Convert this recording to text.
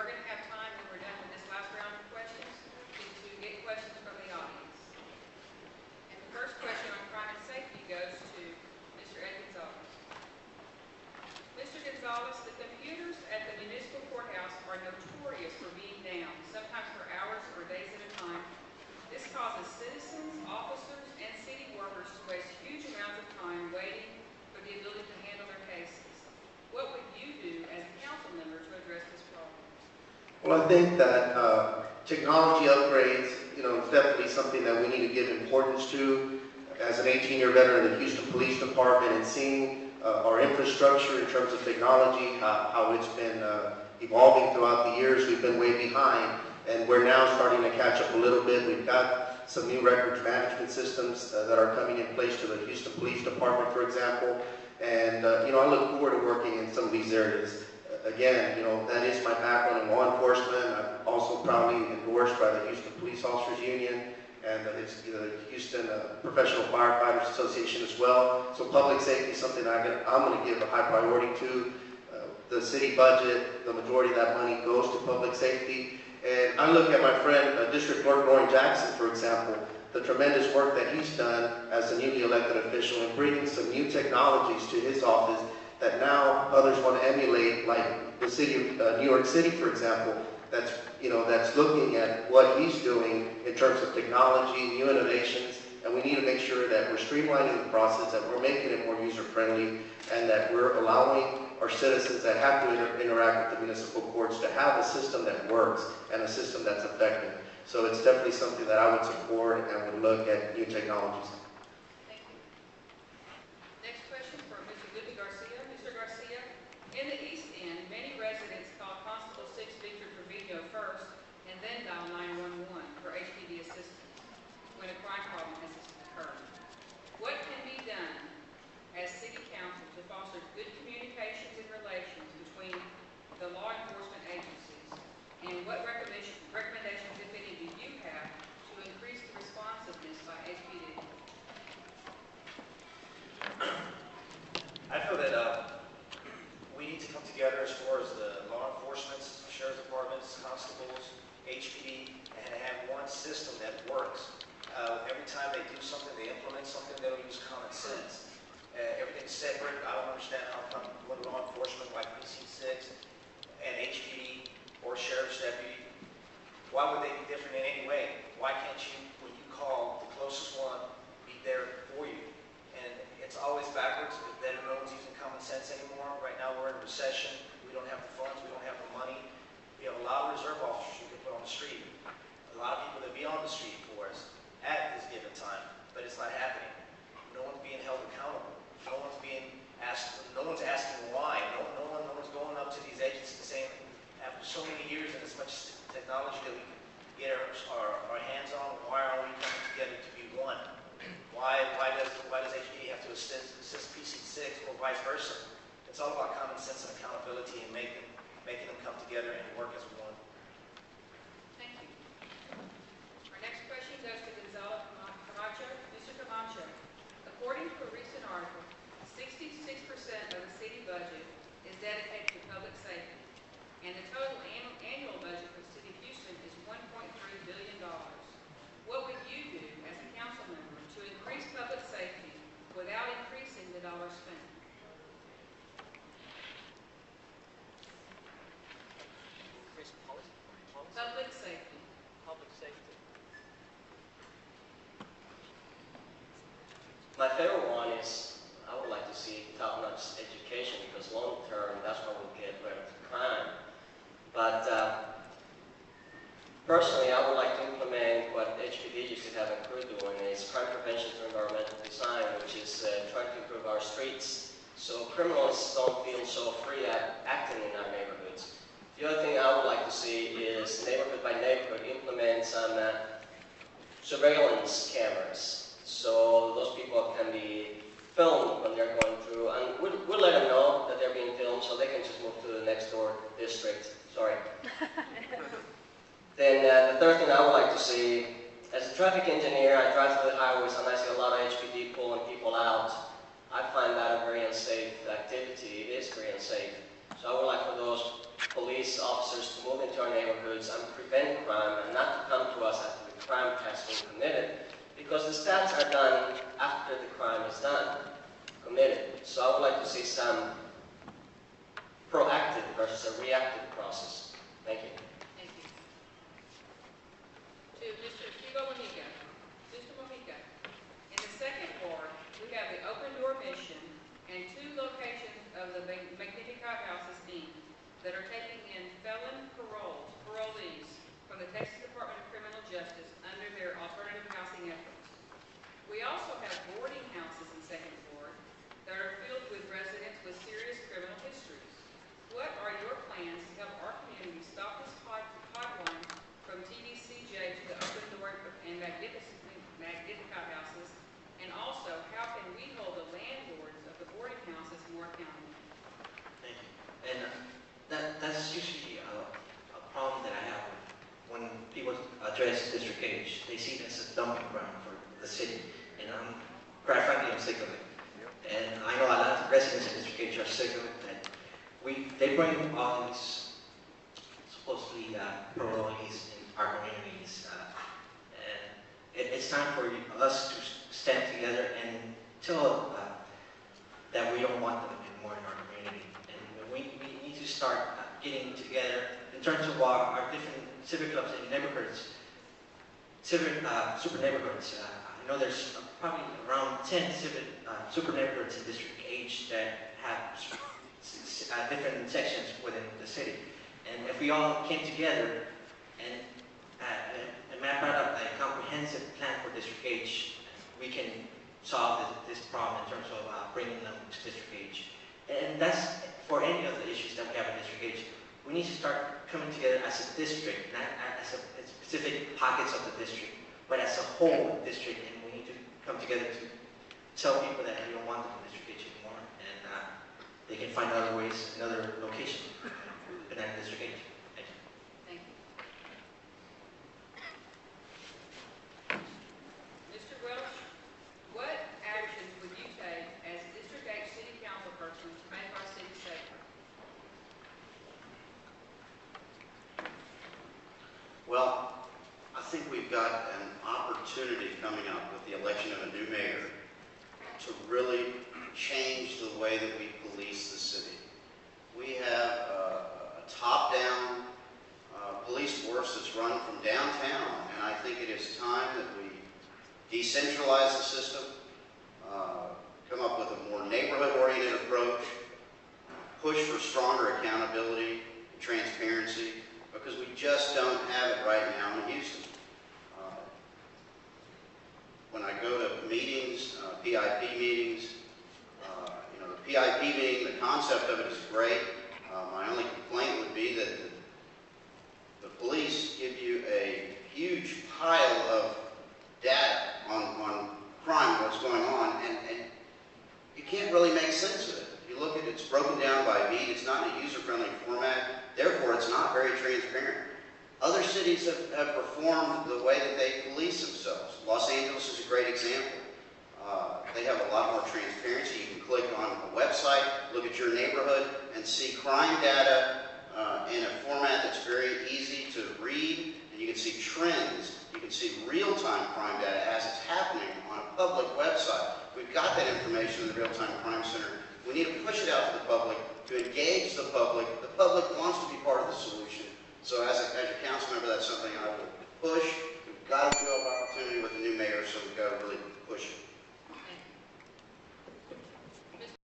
are going to have time when we're done with this last round of questions to get questions from the audience. And the first question on crime and safety goes to Mr. Ed Gonzalez. Mr. Gonzalez, the computers at the municipal courthouse are notorious for being down, sometimes for hours or days at a time. This causes citizens, officers, and city workers to waste huge amounts of time waiting for the ability to handle their cases. What would you do as a council member to address this problem? Well, I think that technology upgrades, is definitely something that we need to give importance to. As an 18-year veteran of the Houston Police Department and seeing our infrastructure in terms of technology, how it's been evolving throughout the years, we've been way behind, and we're now starting to catch up a little bit. We've got some new records management systems that are coming in place to the Houston Police Department, for example, and I look forward to working in some of these areas. Again, that is my background in law enforcement. I'm also proudly endorsed by the Houston Police Officers Union and the Houston Professional Firefighters Association as well. So public safety is something I'm going to give a high priority to. The city budget, the majority of that money goes to public safety. And I look at my friend, District Clerk Lauren Jackson, for example, the tremendous work that he's done as a newly elected official in bringing some new technologies to his office that now others want to emulate, like the city of New York City, for example, that's looking at what he's doing in terms of technology, new innovations, and we need to make sure that we're streamlining the process, that we're making it more user-friendly, and that we're allowing our citizens that have to interact with the municipal courts to have a system that works and a system that's effective. So it's definitely something that I would support and would look at new technologies. Thank you. Next question for Mr. Lupe Garcia. Mr. Garcia, in the East End, many residents call Constable 6 Victor Trevino first and then dial 911 for HPD assistance when a crime problem has occurred. What can be done as City Council to foster good communications and relations between the law enforcement agencies, and what recommendations, if any, do you have to increase the responsiveness by HPD? I feel that we need to come together as far as the law enforcement, sheriff's departments, constables, HPD, and have one system that works. Every time they do something, they implement something, they don't use common sense. Everything's separate. I don't understand how come one law enforcement like PC 6 and HPD or sheriff's deputy, why would they be different in any way? Why can't you, when you call the closest one, be there for you? And it's always backwards. Then no one's using common sense anymore. Right now we're in a recession. We don't have the funds. We don't have the money. We have a lot of reserve officers we can put on the street. A lot of people that be on the street for us at this given time, but it's not happening. No one's being held accountable. No one's being asked. No one's asking why. No one's going up to these agencies saying, after so many years and as much technology that we can get our hands on, why are we coming together to be one? Why does HPD have to assist PC6 or vice versa? It's all about common sense and accountability and making them come together and work as one. Thank you. Our next question goes to Gonzalo Camacho. Mr. Camacho, according to a recent article, 66% of the city budget is dedicated to public safety, and the total annual budget for the city of Houston is $1.3 billion. What would you do as a council member to increase public safety without increasing the dollars spent? Increase policy? Public safety. Public safety. My favorite one is, I would like to see top-notch education, because long-term, that's what will get rid of crime. But personally, I would like to implement what HPD used to have a crew doing, is crime prevention through environmental design, which is trying to improve our streets so criminals don't feel so free at acting in our neighborhoods. The other thing I would like to see is neighborhood by neighborhood implement some surveillance cameras, so those people can be filmed when they're going through, and we'll let them know that they're being filmed so they can just move to the next door district. Sorry. Then the third thing I would like to see, as a traffic engineer, I drive through the highways and I see a lot of HPD pulling people out. I find that a very unsafe activity. It is very unsafe. So I would like for those police officers to move into our neighborhoods and prevent crime and not to come to us after the crime has been committed, because the stats are done after the crime is committed. So I would like to see some proactive versus a reactive process. Thank you. Thank you. To Mr. Hugo Mojica. Mr. Mojica, in the second ward, we have the Open Door Mission and 2 locations of the Magnificat Houses, Inc. that are taking in felon parolees from the Texas Department of Criminal Justice under their alternative housing efforts. We also have boarding houses in second ward that are filled with residents with serious criminal histories. What are your plans to help our community stop this pipeline from TDCJ to the Open Door and Magnificat houses? And also, how can we hold the landlords of the boarding houses more accountable? Thank you. And that's usually a problem that I have when people address District H. They see it as a dumping ground for the city, and quite frankly, I'm sick of it. And I know a lot of residents in District H are sick of it. That they bring all these supposedly parolees in our communities, and it's time for us to stand together and tell that we don't want them anymore in our community. And we need to start getting together in terms of our different civic clubs and neighborhoods, super neighborhoods. I know there's probably around 10 super neighborhoods in District H that have different sections within the city. And if we all came together and map out a comprehensive plan for District H, we can solve this problem in terms of bringing them to District H. And that's for any of the issues that we have in District H. We need to start coming together as a district, not as specific pockets of the district, but as a whole district, and we need to come together to tell people that we don't want them in District H anymore, and they can find other ways, another location in District H. Thank you. Thank you. Mr. Welsh, what actions would you take as District H City Council person to make our city safer? Well, I think we've got an opportunity coming up with the election of a new mayor to really change the way that we police the city. We have a top-down police force that's run from downtown, and I think it is time that we decentralize the system, come up with a more neighborhood-oriented approach, push for stronger accountability and transparency, because we just don't have it right now in Houston. When I go to meetings, PIP meetings, the PIP meeting, the concept of it is great. My only complaint would be that the police give you a huge pile of data on crime, what's going on, and you can't really make sense of it. If you look at it, it's broken down by beat, it's not in a user-friendly format, therefore it's not very transparent. Other cities have performed the way that they police themselves. Los Angeles is a great example. They have a lot more transparency. You can click on a website, look at your neighborhood, and see crime data in a format that's very easy to read, and you can see trends. You can see real-time crime data as it's happening on a public website. We've got that information in the Real-Time Crime Center. We need to push it out to the public, to engage the public. The public wants to be part of the solution.